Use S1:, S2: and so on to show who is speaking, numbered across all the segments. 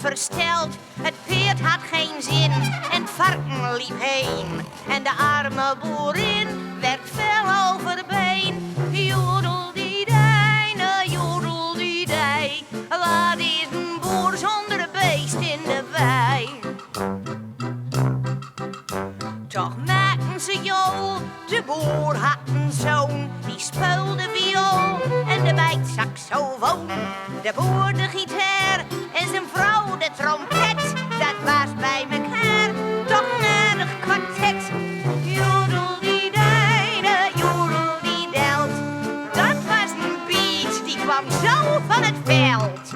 S1: versteld. Het paard had geen zin en het varken liep heen. En de arme boerin werd fel overbeen. Joedeldidij, wat is een boer zonder beest in de wei? Toch maakten ze jool, de boer had een zoon. Die speelde viool en de meid saxofoon. De boer de gitaar en zijn vrouw de trompet. Dat was bij mekaar toch een aardig kwartet. Joedeldidelt, dat was een beat die kwam zo van het veld.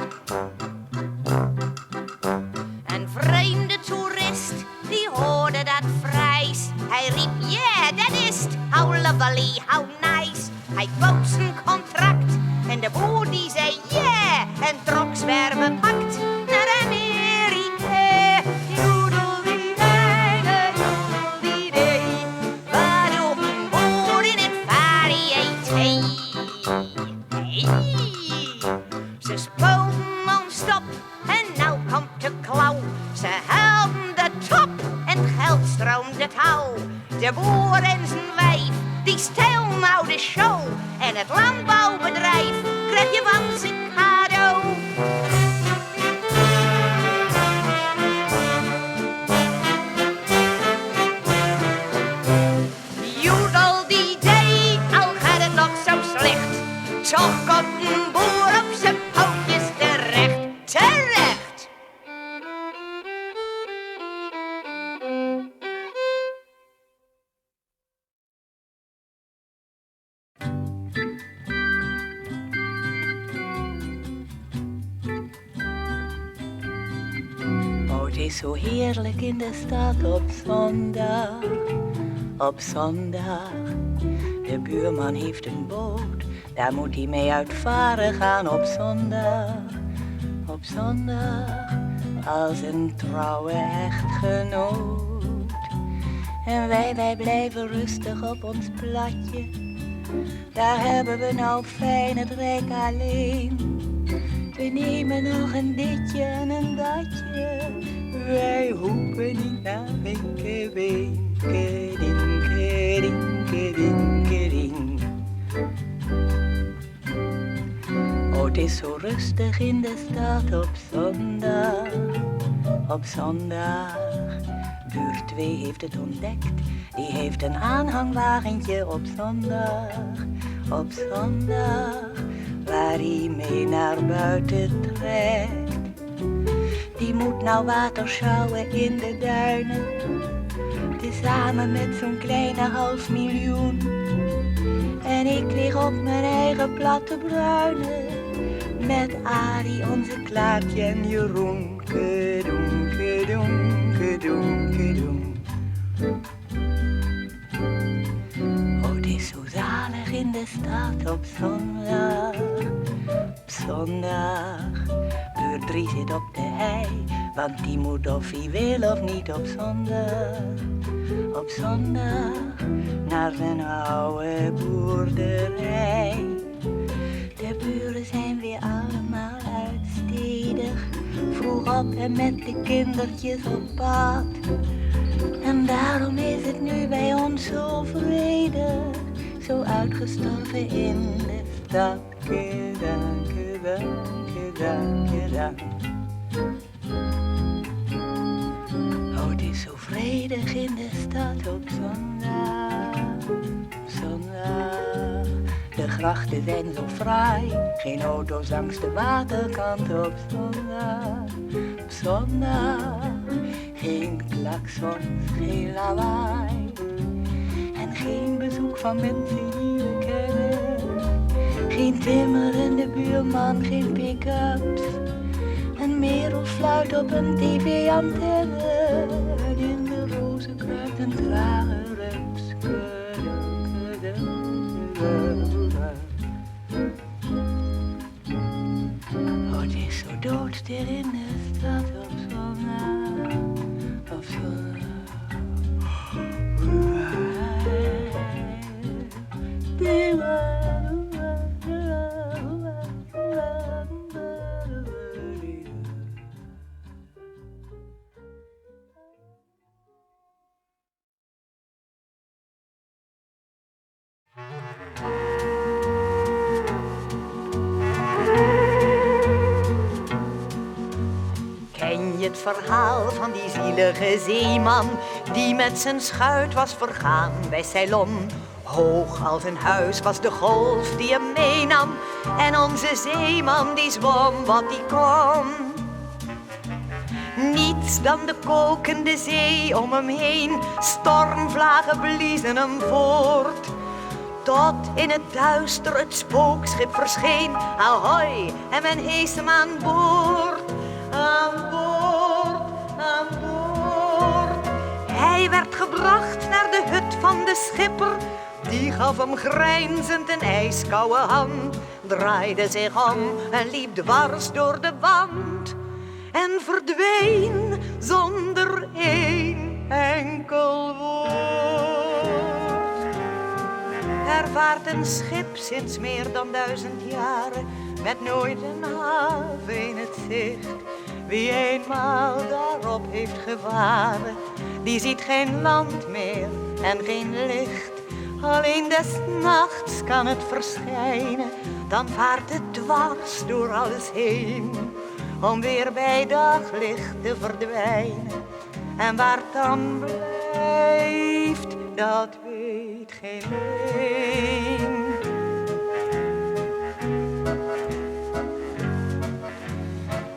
S1: Een vreemde toerist die hoorde dat vrijs. Hij riep, yeah, dat is het, how lovely, how nice. Hij bood zijn contract en de boer die zei, yeah, en trok zwerven pakt naar Amerika. Joedeldidij, wat doet een boer in het variëteit? Hey. Ze spoken non-stop en nou komt de klauw. Ze haalden de top en het geld stroomde touw. De boer en zijn wijf, die stel nou de show. En het landbouwbedrijf krijg je van zijn cadeau. Joedeldidij, al gaat het nog zo slecht. Toch komt een boer op zijn pootjes terecht. Terecht!
S2: Oh, het is zo heerlijk in de stad op zondag. Op zondag. De buurman heeft een boot. Daar moet hij mee uitvaren gaan op zondag. Op zondag. Als een trouwe echtgenoot. En wij blijven rustig op ons platje. Daar hebben we nou fijn het rijk alleen. We nemen nog een ditje en een datje. Wij hoeven niet naar Winkeween. Keding, keding, keding, keding. Oh, het is zo rustig in de stad op zondag. Op zondag. Buur 2 heeft het ontdekt. Die heeft een aanhangwagentje op zondag. Op zondag. Waar hij mee naar buiten trekt. Die moet nou water sjouwen in de duinen. Tezamen met zo'n kleine 500.000. En ik lig op mijn eigen platte bruine. Met Arie, onze Klaartje en Jeroen. Kedoen, kedoen, kedoen, kedoen. Oh, het is zo zalig in de stad op zondag. Op zondag. Buur 3 zit op de hei. Want die moet of hij wil of niet op zondag. Op zondag. Naar zijn oude boerderij. De buren zijn weer allemaal uitstedig. Vroeg op en met de kindertjes op pad. En daarom is het nu bij ons zo vredig. Zo uitgestorven in de stad. Kedang, kedang, kedang, kedang. Oh, het is zo vredig in de stad op zondag. Op zondag. De grachten zijn zo fraai. Geen auto's langs de waterkant op zondag. Op zondag. Geen klaksons, geen lawaai. En geen bezoek van mensen die we kennen. Geen timmerende buurman, geen pick-ups. Een merel fluit op een tv-antenne. En in de rozen kruipt een trage rups. Oh, het is zo doodstil in de stad op zondag. Op zondag.
S1: Ken je het verhaal van die zielige zeeman die met zijn schuit was vergaan bij Ceylon? Hoog als een huis was de golf die hem meenam en onze zeeman die zwom wat hij kon. Niets dan de kokende zee om hem heen, stormvlagen bliezen hem voort. Tot in het duister het spookschip verscheen, ahoy, en men hees hem aan boord. Aan boord, aan boord. Hij werd gebracht naar de hut van de schipper, die gaf hem grijnzend een ijskoude hand, draaide zich om en liep dwars door de wand en verdween zonder één enkel woord. Er vaart een schip sinds meer dan 1000 jaren, met nooit een haven in het zicht. Wie eenmaal daarop heeft gevaren, die ziet geen land meer en geen licht. Alleen des nachts kan het verschijnen, dan vaart het dwars door alles heen, om weer bij daglicht te verdwijnen. En waar het dan blijft, dat weet geen een.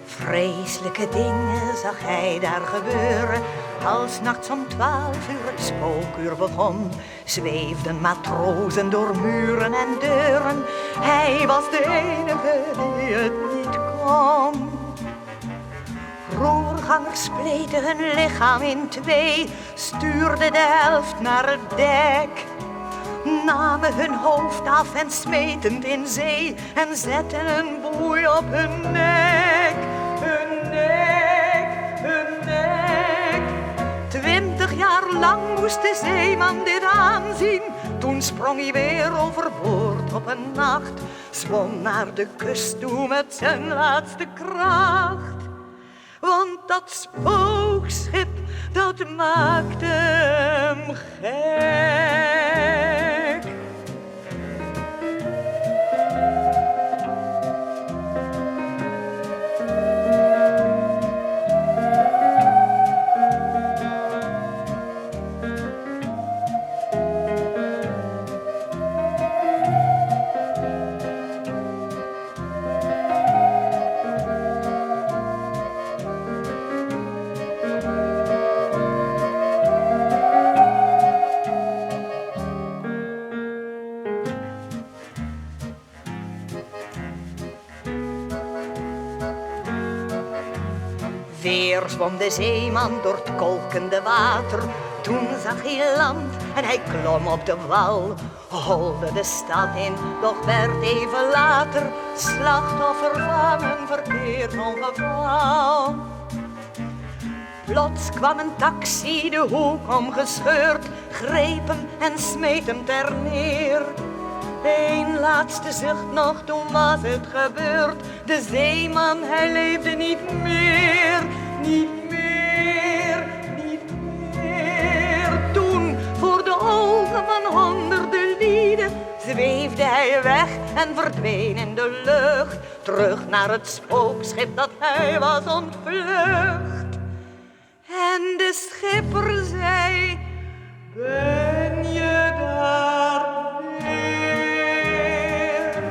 S1: Vreselijke dingen zag hij daar gebeuren, als nachts om 12 uur het spookuur begon. Zweefden matrozen door muren en deuren, hij was de enige die het niet kon. Roergangers spleten hun lichaam in twee, stuurden de helft naar het dek, namen hun hoofd af en smetend in zee en zetten een boei op hun nek. Hun nek, hun nek. 20 jaar lang moest de zeeman dit aanzien. Toen sprong hij weer overboord op een nacht, zwom naar de kust toe met zijn laatste kracht. Want dat spookschip, dat maakte hem gek. Weer zwom de zeeman door het kolkende water. Toen zag hij land en hij klom op de wal. Holde de stad in, doch werd even later slachtoffer van een verkeerd ongeval. Plots kwam een taxi de hoek omgescheurd, greep hem en smeet hem ter neer. Eén laatste zucht nog, toen was het gebeurd. De zeeman, hij leefde niet meer, niet meer, niet meer. Toen, voor de ogen van honderden lieden, zweefde hij weg en verdween in de lucht. Terug naar het spookschip dat hij was ontvlucht. En de schipper zei, ben je daar weer?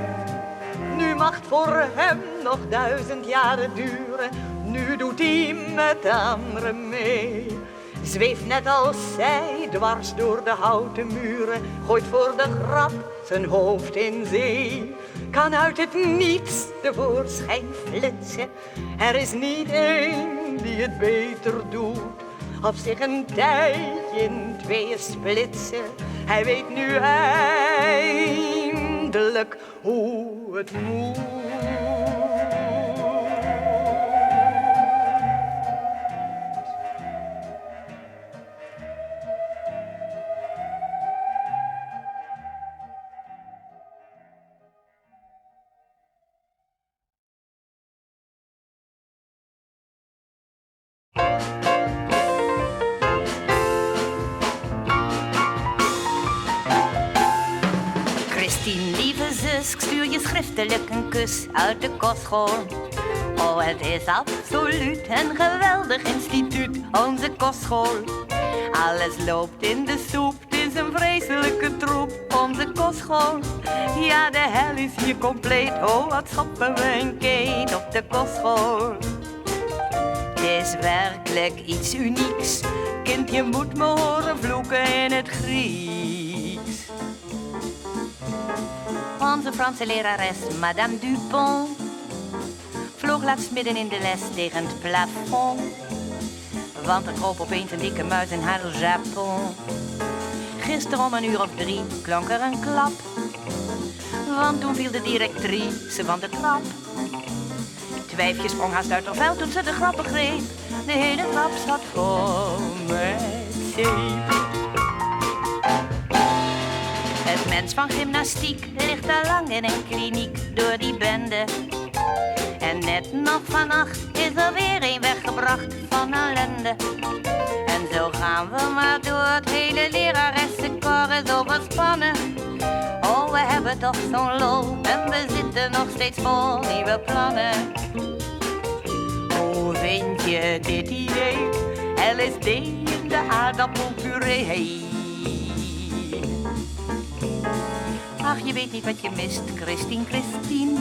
S1: Nu mag het voor hem nog 1000 jaren duren. Nu doet hij met de anderen mee. Zweeft net als zij dwars door de houten muren. Gooit voor de grap zijn hoofd in zee. Kan uit het niets tevoorschijn flitsen. Er is niet één die het beter doet. Of zich een tijdje in tweeën splitsen. Hij weet nu eindelijk hoe het moet.
S2: Christine, lieve zus, ik stuur je schriftelijk een kus uit de kostschool. Oh, het is absoluut een geweldig instituut, onze kostschool. Alles loopt in de soep, het is een vreselijke troep, onze kostschool. Ja, de hel is hier compleet, oh wat schappen we een keet op de kostschool. Het is werkelijk iets unieks, kind je moet me horen vloeken in het Grieks. Onze Franse lerares, Madame Dupont, vloog laatst midden in de les tegen het plafond. Want er kroop opeens een dikke muis in haar japon. Gisteren om 1:03 klonk er een klap. Want toen viel de directrice van de trap. Twijfje sprong haast uit haar vel toen ze de grap begreep. De hele trap zat vol met zeep. Het mens van gymnastiek ligt al lang in een kliniek door die bende. En net nog vannacht is er weer een weggebracht van ellende. En zo gaan we maar door, het hele leraressenkoor is overspannen. Oh, we hebben toch zo'n lol en we zitten nog steeds vol nieuwe plannen. Hoe vind je dit idee? LSD in de aardappelpuree. Hey. Ach, je weet niet wat je mist, Christine.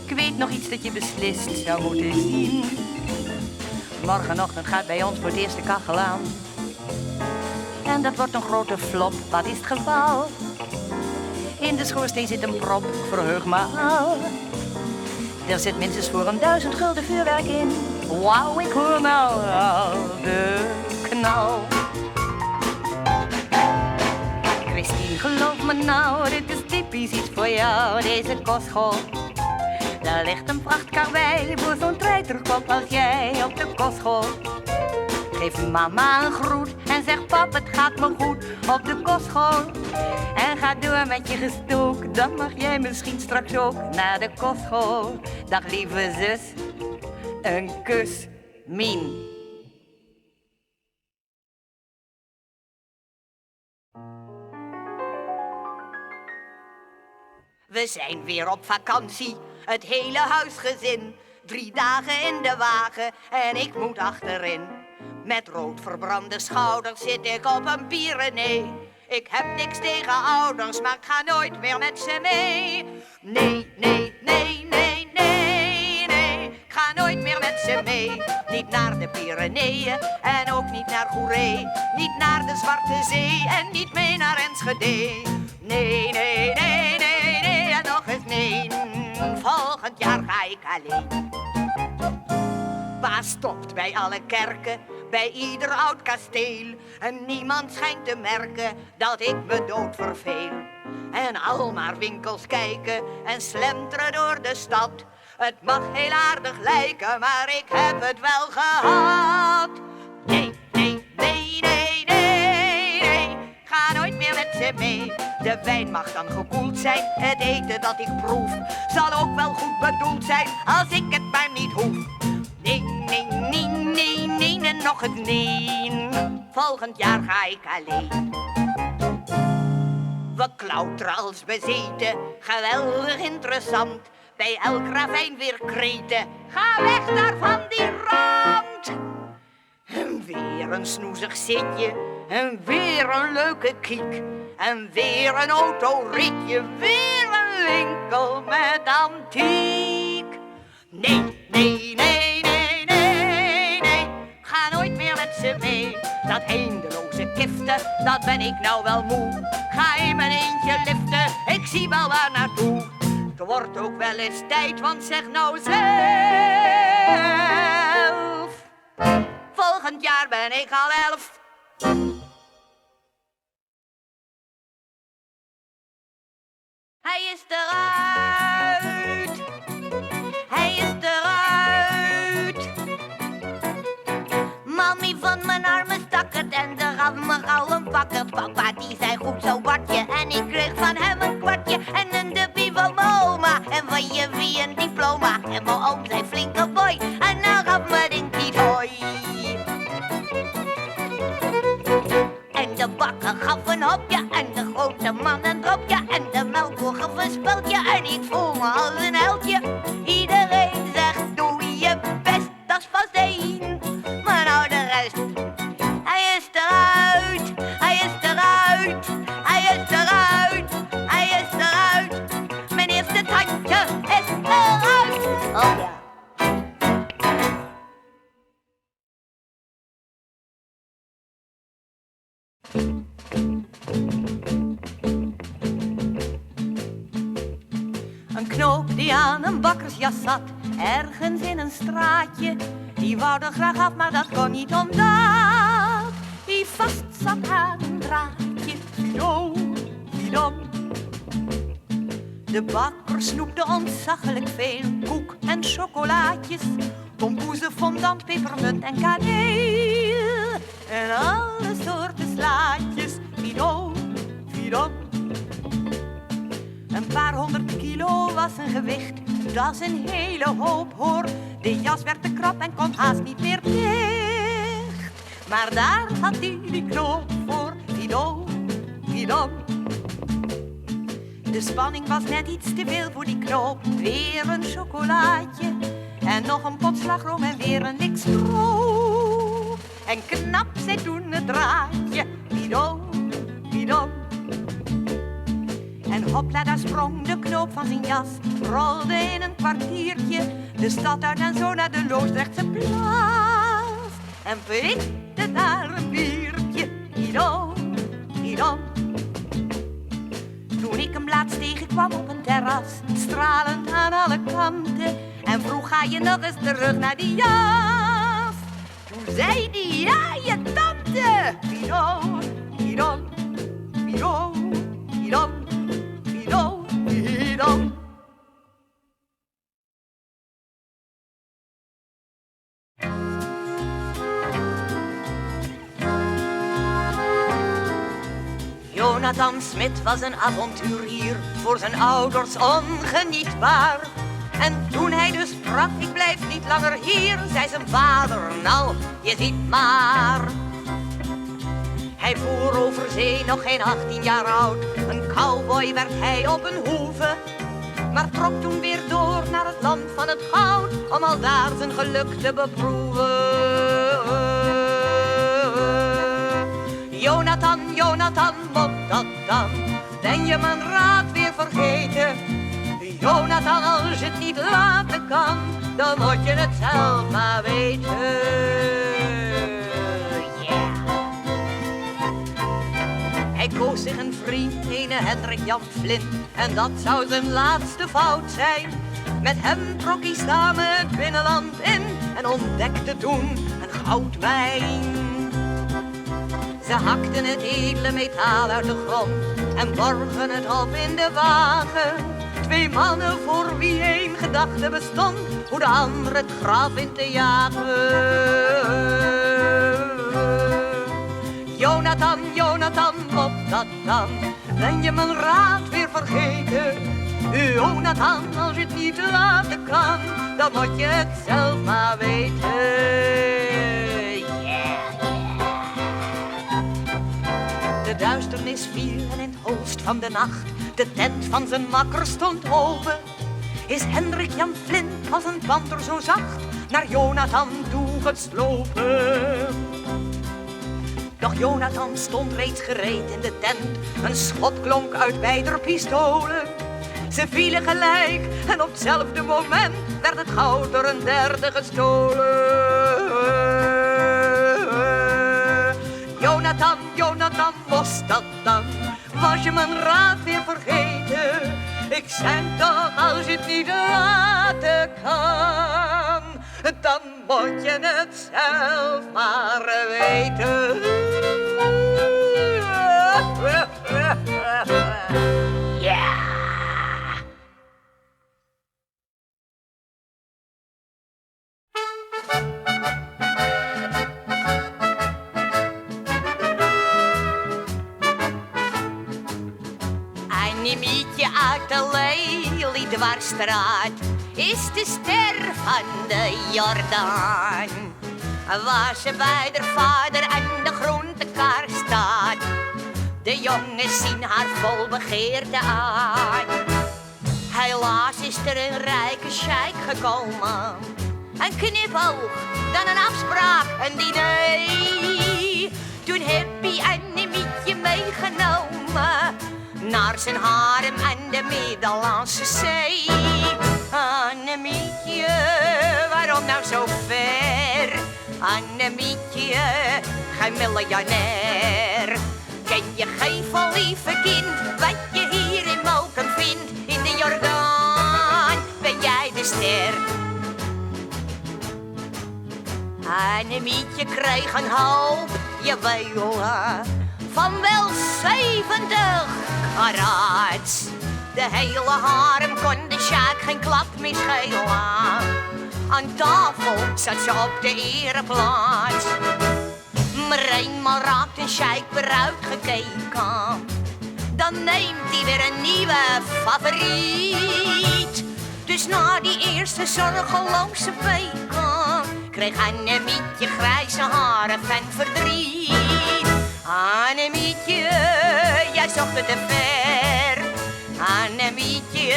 S2: Ik weet nog iets dat je beslist zou moeten zien. Morgenochtend gaat bij ons voor het eerst de kachel aan. En dat wordt een grote flop, wat is het geval? In de schoorsteen zit een prop, verheug me al. Er zit minstens voor 1000 gulden vuurwerk in. Wauw, ik hoor nou al de knal. Christine, geloof me nou, dit is typisch iets voor jou, deze kostschool. Daar ligt een prachtkarwei voor zo'n treiterkop als jij op de kostschool. Geef mama een groet en zeg pap, het gaat me goed op de kostschool. En ga door met je gestook, dan mag jij misschien straks ook naar de kostschool. Dag lieve zus, een kus, Mien.
S1: We zijn weer op vakantie, het hele huisgezin. 3 dagen in de wagen en ik moet achterin. Met rood verbrande schouders zit ik op een Pyrenee. Ik heb niks tegen ouders, maar ik ga nooit meer met ze mee. Nee, nee, nee, nee, nee, nee. Ik ga nooit meer met ze mee. Niet naar de Pyreneeën en ook niet naar Goeree. Niet naar de Zwarte Zee en niet mee naar Enschede. Nee, nee, nee, nee, nee en nog eens nee. Volgend jaar ga ik alleen. Pa stopt bij alle kerken, bij ieder oud kasteel. En niemand schijnt te merken dat ik me dood verveel. En al maar winkels kijken en slenteren door de stad. Het mag heel aardig lijken, maar ik heb het wel gehad. Nee, nee, nee, nee, nee, nee. Ga nooit meer met ze mee. De wijn mag dan gekoeld zijn, het eten dat ik proef zal ook wel goed bedoeld zijn als ik het maar niet hoef. Nee, nee, nee, nee, nee en nog eens nee. Volgend jaar ga ik alleen. We klauteren als bezeten, geweldig interessant. Bij elk ravijn weer kreten, ga weg daar van die rand. En weer een snoezig zitje, en weer een leuke kiek. En weer een autoritje, weer een winkel met antiek. Nee, nee, nee, nee, nee, nee. Ga nooit meer met ze mee. Dat eindeloze kiften, dat ben ik nou wel moe. Ga in mijn eentje liften, ik zie wel waar naartoe. Het wordt ook wel eens tijd, want zeg nou zelf. Volgend jaar ben ik al 11. Hij is eruit. Hij is eruit. Mami van mijn arme stakkerd en er gaf me gauw een pakkerd. Papa die zei goed zo Bartje en ik kreeg van hem een kwartje. En een dubbie van mijn oma en van je wie een diploma. En mijn oom zei flinke boy en dan gaf me dinkie toy. En de bakker gaf een hopje en de grote man een dropje. En de melkboer gaf een speldje en ik voel me
S2: Een knoop die aan een bakkersjas zat, ergens in een straatje. Die wou er graag af, maar dat kon niet omdat die vast zat aan een draadje. Zo, die dan. De bakker snoepte ontzaglijk veel koek en chocolaatjes, tompoezen, fondant, pepermunt en kaneel. En alle soorten slaatjes, fido, fido. Een paar 100 kilo was een gewicht, dat is een hele hoop hoor. De jas werd te krap en kon haast niet meer dicht. Maar daar had hij die knoop voor, fido, fido. De spanning was net iets te veel voor die knoop. Weer een chocolaatje en nog een pot slagroom en weer een lik stro. En knap zij toen het draadje, fido, fido. En hopla, daar sprong de knoop van zijn jas, rolde in een kwartiertje de stad uit en zo naar de Loosdrechtse plaats. En prikte daar een biertje, fido, fido. Toen ik hem laatst tegenkwam op een terras, stralend aan alle kanten, en vroeg, ga je nog eens terug naar die jas? Toen zei die, ja, je tante, fido, fido, fido, fido, fido, fido. Jonathan Smit was een avonturier, voor zijn ouders ongenietbaar. En toen hij dus sprak, ik blijf niet langer hier, zei zijn vader, nou, je ziet maar. Hij voer over zee, nog geen 18 jaar oud. Een cowboy werd hij op een hoeve, maar trok toen weer door naar het land van het goud, om al daar zijn geluk te beproeven. Jonathan, Jonathan, wat dat dan? Ben je mijn raad weer vergeten? Jonathan, als je het niet laten kan, dan moet je het zelf maar weten. Yeah. Hij koos zich een vriend, ene Hendrik Jan Flint, en dat zou zijn laatste fout zijn. Met hem trok hij samen het binnenland in en ontdekte toen een goudmijn. Ze hakten het edele metaal uit de grond en borgen het op in de wagen. 2 mannen voor wie 1 gedachte bestond, hoe de ander het graf in te jagen. Jonathan, Jonathan, op dat dan? Ben je mijn raad weer vergeten? Jonathan, als je het niet laten kan, dan moet je het zelf maar weten. De duisternis viel en in het holst van de nacht de tent van zijn makker stond open. Is Hendrik Jan Flint als een panter zo zacht naar Jonathan toe geslopen. Doch Jonathan stond reeds gereed in de tent, een schot klonk uit beider pistolen. Ze vielen gelijk en op hetzelfde moment werd het goud door een derde gestolen. Jonathan, Jonathan, was dat dan? Was je mijn raad weer vergeten? Ik zei toch, als je het niet laten kan, dan moet je het zelf maar weten. Ja! Een mietje uit de Lelydwarsstraat is de ster van de Jordaan. Waar ze bij de vader en de groentekaar staat. De jongens zien haar vol begeerte aan. Helaas is er een rijke sheik gekomen. Een knipoog, dan een afspraak, een diner. Toen heb hij een mietje meegenomen naar zijn harem aan de Middellandse Zee. Annemietje, waarom nou zo ver? Annemietje, geen miljonair.
S1: Ken je gevel, lieve kind, wat je hier in Mokum vindt? In de Jordaan ben jij de ster. Annemietje kreeg een hoop juwelen van wel 70 karaats. De hele harem kon de Sjaak geen klap meer schelen. Aan tafel zat ze op de ereplaats. Maar eenmaal raakt een Sjaak weer uitgekeken, dan neemt hij weer een nieuwe favoriet. Dus na die eerste zorgeloze weken kreeg Annemietje grijze haren van verdriet. Annemietje, jij zocht het te ver. Annemietje,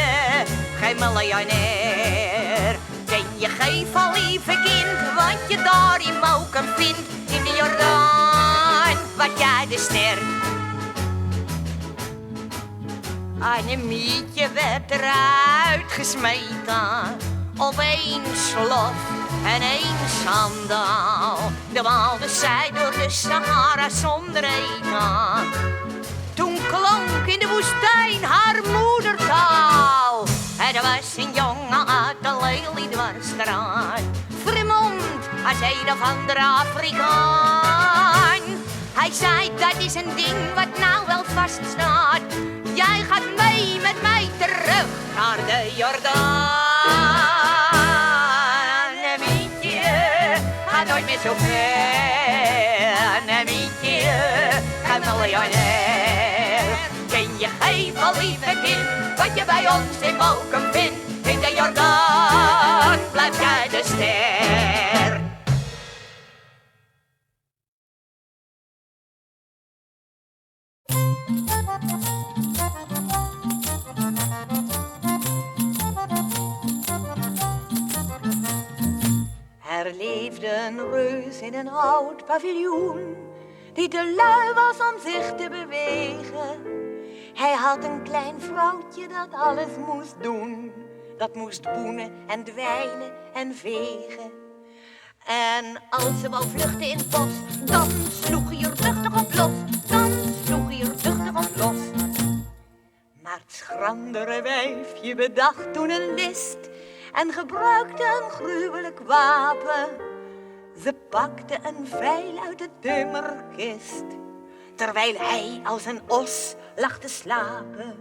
S1: geen miljonair. Ken je gevel, lieve kind, wat je daar in Mokum vindt? In de Jordaan, wat jij de ster. Annemietje werd eruit gesmeten op 1 slof en 1 sandaal. Dwaalde zij door de Sahara zonder eten. Toen klonk in de woestijn haar moedertaal. Het was een jongen uit de Lelydwarsstraat, vermomd als een of andere Afrikaan. Hij zei, dat is een ding wat nou wel vaststaat. Jij gaat mee met mij terug naar de Jordaan. Annemietje, ga nooit meer zo ver. Annemietje, geen miljonair. Ken je gevel, lieve kind, wat je bij ons in Mokum vindt? In de Jordaan blijf jij de ster.
S2: Er leefde een reus in een oud paviljoen, die te lui was om zich te bewegen. Hij had een klein vrouwtje dat alles moest doen. Dat moest boenen en dwijnen en vegen. En als ze wou vluchten in het bos, dan sloeg hij er duchtig op los. Dan sloeg hij er duchtig op los. Maar het schrandere wijfje bedacht toen een list en gebruikte een gruwelijk wapen. Ze pakte een vijl uit de timmerkist, terwijl hij als een os lag te slapen.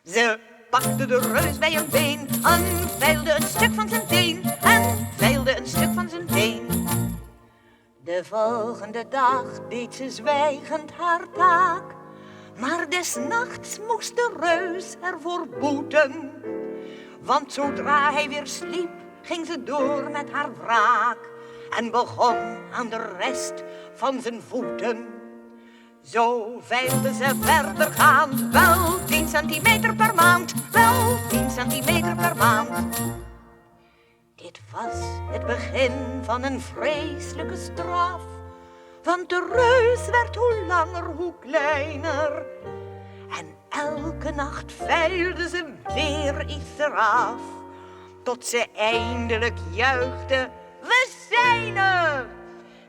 S2: Ze pakte de reus bij een been en veilde een stuk van zijn teen en veilde een stuk van zijn teen. De volgende dag deed ze zwijgend haar taak, maar des nachts moest de reus ervoor boeten. Want zodra hij weer sliep, ging ze door met haar wraak en begon aan de rest van zijn voeten. Zo veilde ze verder gaan, wel 10 centimeter per maand, wel 10 centimeter per maand. Dit was het begin van een vreselijke straf, want de reus werd hoe langer hoe kleiner. En elke nacht veilde ze weer iets eraf, tot ze eindelijk juichte, we zijn er!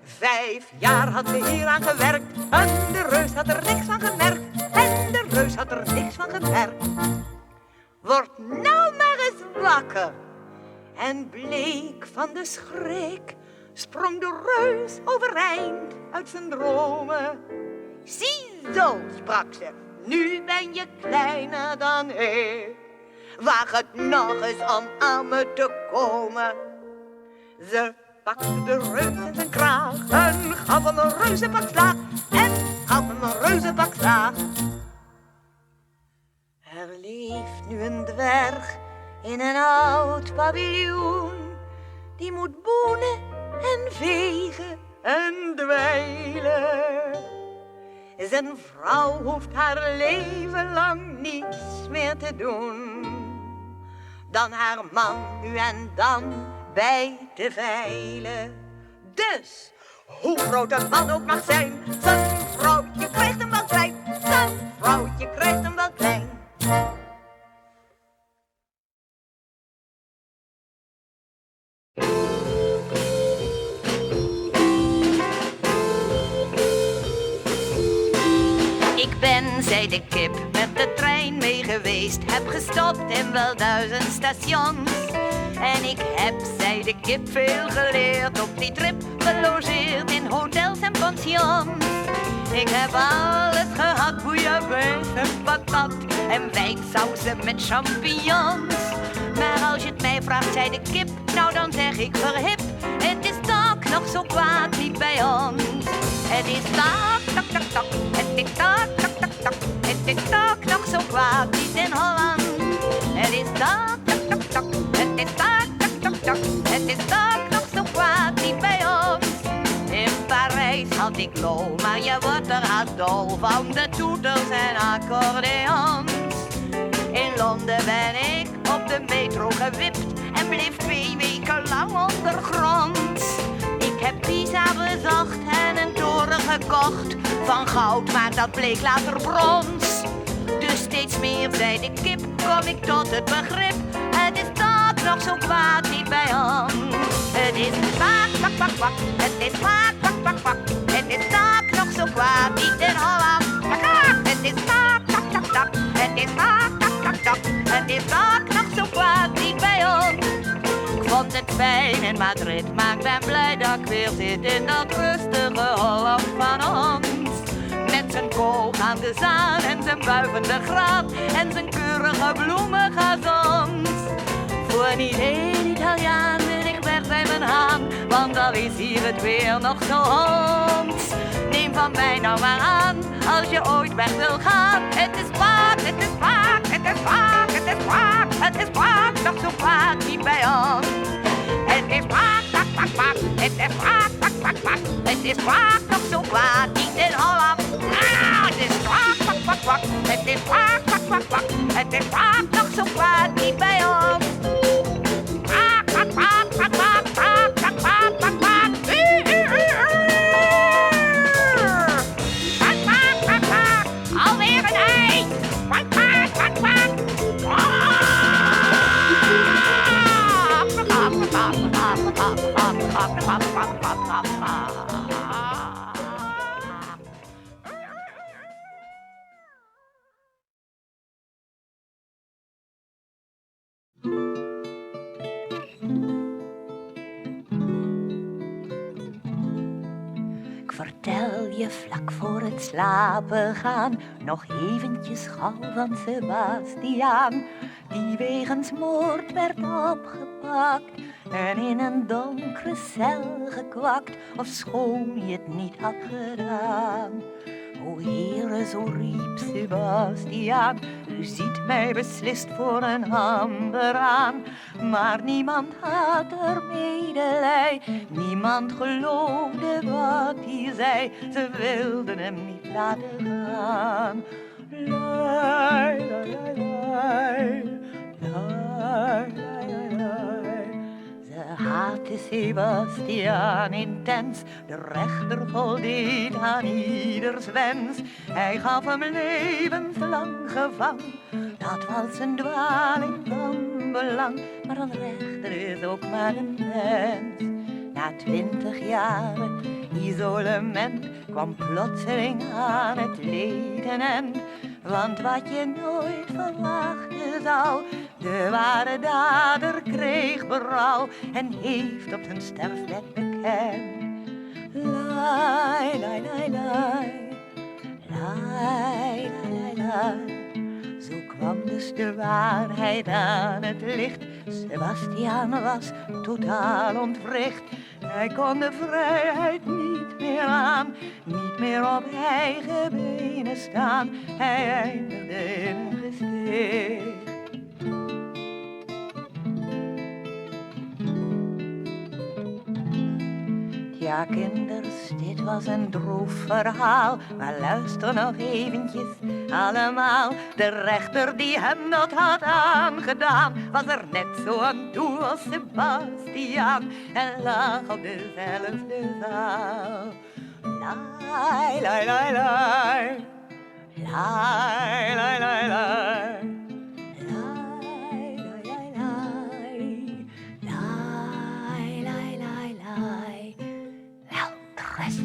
S2: 5 jaar had ze hieraan gewerkt en de reus had er niks van gemerkt. En de reus had er niks van gemerkt. Word nou maar eens wakker. En bleek van de schrik sprong de reus overeind uit zijn dromen. Ziezo, sprak ze, nu ben je kleiner dan ik. Waag het nog eens om aan me te komen. Ze pakte de reus in zijn kraag en gaf hem een reuzenpak slaag. En gaf hem een reuzenpak slaag. Er leeft nu een dwerg in een oud paviljoen. Die moet boenen en vegen en dweilen. Zijn vrouw hoeft haar leven lang niets meer te doen dan haar man nu en dan bij te veilen. Dus, hoe groot een man ook mag zijn, zijn vrouwtje krijgt hem wel klein. Zijn vrouwtje krijgt hem wel klein.
S1: zei de kip, met de trein mee geweest. Heb gestopt in wel 1000 stations. En ik heb, zei de kip, veel geleerd. Op die trip gelogeerd in hotels en pensions. Ik heb alles gehad, bouillabaisse en patat en wijnsausen met champignons. Maar als je het mij vraagt, zei de kip, nou dan zeg ik verhip. Het is tak nog zo kwaad niet bij ons. Het is tak, tak, tak, tak. Het is tak, tak, tak, tak. Het is tak nog zo kwaad niet in Holland. Het is tak, tak, tak, tak. Het is tak, tak, tak, tak. Het is tak nog zo kwaad niet bij ons. In Parijs had ik lol, maar je wordt er haast dol van de toeters en accordeons. In Londen ben ik op de metro gewipt en bleef 2 weken lang ondergronds. Ik heb Pisa bezocht en een toren gekocht van goud, maar dat bleek later brons. Dus steeds meer, zei de kip, kom ik tot het begrip. Het is tak nog zo kwaad niet bij ons. Het is kwak, kwak, kwak, kwak. Het is kwak, kwak, kwak, kwak. Het is tak nog zo kwaad niet in Holland. Het is tak, tak, tak, tak. Het is tak, tak, tak, tak. Het is tak nog zo kwaad niet bij ons. Ik vond het fijn in Madrid, maar ik ben blij dat ik weer zit in dat rustige Holland van ons. Met zijn kool aan de zaan en zijn wuivende graat en zijn keurige bloemengazons. Voor niet één Italiaan wil ik weg bij mijn haan, want al is hier het weer nog zo ons. Neem van mij nou maar aan, als je ooit weg wil gaan. Het is kwaad, het is kwaad, het is kwaad, het is kwaad. Het is kwaad, nog zo kwaad niet bij ons. Het is kwaad, kwak, kwak, kwak. Het is kwaad, kwak, kwak, kwak. Het is kwaad, nog zo kwaad niet in Holland. Het is kwaad, kwak, kwak, kwak. Het is kwaad, kwak, kwak, kwak. Het is kwaad, nog zo kwaad niet bij ons. Kwak, kwak, kwak, kwak, kwak, kwak, kwak, kwak, kwak, kwak. Kwak, kwak, kwak, kwak. Alweer een ei. Kwak, kwak, kwak, kwak.
S2: Ik vertel je vlak voor het slapen gaan nog eventjes gauw van Sebastiaan, die wegens moord werd opgepakt en in een donkere cel gekwakt, ofschoon je het niet had gedaan. O Heere, zo riep Sebastiaan, u ziet mij beslist voor een ander aan. Maar niemand had er medelij, niemand geloofde wat hij zei. Ze wilden hem niet laten gaan. Lai, lai, lai, lai, lai, lai, lai. Ze haatte Sebastiaan intens, de rechter voldeed aan ieders wens. Hij gaf hem levenslang gevangen, dat was een dwaling van belang. Maar een rechter is ook maar een mens. Na 20 jaren isolement kwam plotseling aan het leden end. Want wat je nooit verwachten zou, de ware dader kreeg berouw en heeft op zijn sterfbed bekend. Lai, lai, lai, lai, lai, lai, lai, lai. Zo kwam dus de waarheid aan het licht. Sebastiaan was totaal ontwricht. Hij kon de vrijheid niet meer aan, niet meer op eigen benen staan. Hij eindigde in een gesticht. Ja, kinders, dit was een droef verhaal, maar luister nog eventjes allemaal. De rechter die hem dat had aangedaan, was er net zo aan toe als Sebastiaan en lag op dezelfde zaal. Lai, lai, lai, lai, lai, lai, lai, lai. Rest.